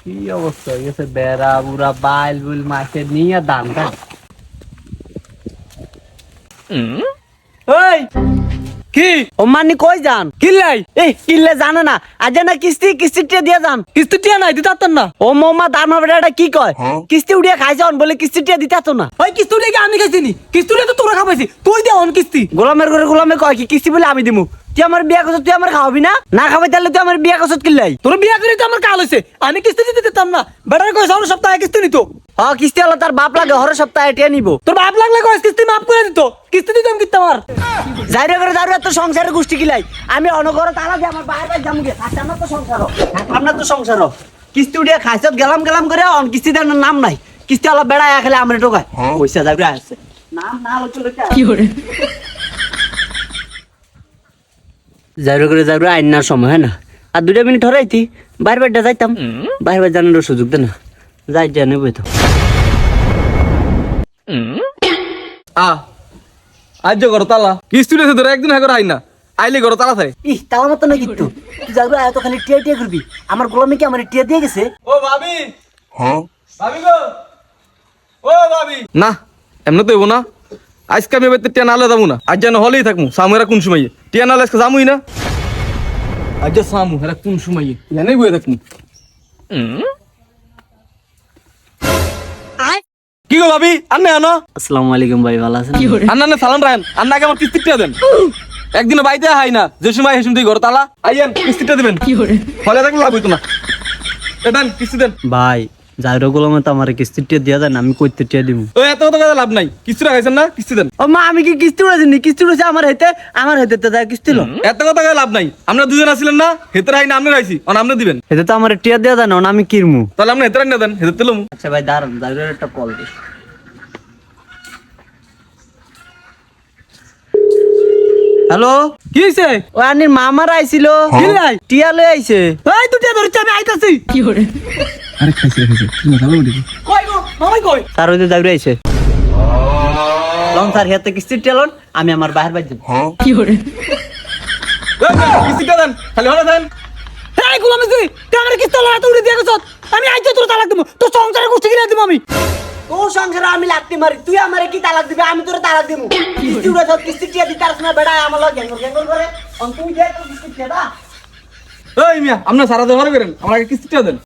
কি অবস্থা হয়ে গেছে, বেড়া বুড়া বাইল বুল মাকে নিয়ে দাম দাম। ওই কি ও মানি কই যান? কিল্লাই এই কিল্লে জানে না, আজ না কিস্তিটা দিয়ে যান। কিস্তি টিয়া নাই দিতে পারতেন না। ও মোমা দামা বেটাটা কি কয়, কিস্তি উড়িয়ে খাই যান বলে কিস্তিটা দিতে তো না। ওই কিস্তি উঠে আমি খাইছি নি, কিস্তি উঠে তো তোরা খাবাইছি, তুই দে অন কিস্তি। গোলামের করে গোলামে কয় কি কিস্তি বলে আমি দিমু। তুই আমার বিয়া করছ, তুই আমার খাওয়াবি না? না খাওয়াই তাহলে তুই আমার বিয়া করছ কিল্লাই? তোর বিয়া করে তো আমার কাল হইছে, আমি কিস্তি দিতে দিতাম না। বেটার কই সামনে সপ্তাহে কিস্তি নিত। হ্যাঁ কিস্তি হলো তার বাপ লাগে, হর সপ্তাহে টিয়া নিব। তোর বাপ লাগলে কই কিস্তি মাফ করে দিত, কিস্তি দিতাম কিন্তু আমার। যাইরে করে যাইরে তো সংসারের গোষ্ঠী কিলাই। আমি অনগর তালা দিয়ে আমার বাইরে বাইরে যামু গে। আমার তো সংসার, আপনার তো সংসার। কিস্তি উড়িয়ে খাইছত গেলাম গেলাম করে অন কিস্তি দেন নাম নাই। কিস্তি হলো বেড়ায় খেলে আমরা টোকায় পয়সা যাইরে আসছে নাম না হলো চলে কি করে যাইরে করে যাইরে আইনার সময় হয় না। আর 2 মিনিট হরাইতি বাইরে বাইরে যাইতাম, বাইরে বাইরে জানার সুযোগ দে না। যাই জানে বই তো আজ ঘর তালা কিস্তি উঠেছে, তোর একদিন আগে আই না আইলে ঘর তালা থাকে। ই তাও মত না কিন্তু তুই যাইরে এত খালি টিয়া টিয়া করবি। আমার গোলামে কি আমার টিয়া দিয়ে গেছে? ও ভাবি, ভাবি গো, ও ভাবি। না এমনি তো হইব না, আজকে আমি এবার টিয়া নালে যাবো না। আজ যেন হলেই থাকবো, সামুরা কোন সময় টিয়া নালে আজকে যামুই না। আজ সামু এরা কোন সময় এনে বয়ে থাকবো। কি গো ভাবি, আন্নে আনো। আসসালামু আলাইকুম ভাই, ভালো আছেন? আন্না সালাম রাখেন, আন্নাকে আমার কিস্তিটা দেন। একদিনে বাইতে হাই না, যে সময় হেসুম তুই ঘর তালা আইয়েন কিস্তিটা দিবেন। ফলে থাকলে লাভ হইতো না। দেন কিস্তি দেন ভাই যাইরো গোলামে তো আমার কিস্তি টিয়া দিয়া দেন, আমি কইতে টিয়া দিব। ও এত কথা কথা লাভ নাই, কিস্তি রাখাইছেন না, কিস্তি দেন। ও মা আমি কি কিস্তি উড়াইছি? কিস্তি উড়াইছে আমার হেতে তো দেয় কিস্তি লো। এত কথা কথা লাভ নাই, আমরা দুজন আছিলেন না, হেতের হাই না আপনি রাইছি অন আপনি দিবেন। হেতে তো আমার টিয়া দিয়া দেন, আমি কিরমু। তাহলে আপনি হেতের না দেন, হেতের তেলম। আচ্ছা ভাই দাঁড়ান, যাইরো একটা কল দে। হ্যালো, কি হইছে? ও আনির মামার আইছিল, কি লাই? টিয়া লই আইছে। এই দুটিয়া ধরছি আমি আইতাছি। আরে খাইছে কি কথা বলি? কই গো মামাই কই? স্যার ওই যে যাইরো আইছে। লন স্যার হেতে কিস্তি টিয়া লন, আমি আমার বাহির বাইর দিব। কিস্তিটা দেন, খালি হলে দেন। এই গোলাম আছি, তুই আমার কিস্তি লা তো উড়ে দিয়ে গেছ। আমি আইতে তোর তালাক দেব, তোর সংসারে গোষ্ঠী গিলা দেব আমি। ও সংসারে আমি লাগতে মারি, তুই আমারে কি তালাক দিবি? আমি তোরে তালাক দিমু। কিস্তি উড়াইছ, কিস্তি টিয়া দিতে পারছ না বেড়া, আমার লগে গ্যাঙ্গল করে। তুই দে তো কিস্তি টিয়া দা। এই মিয়া, আপনি সারা দেওয়ার করেন, আমার আগে কিস্তিটা দেন।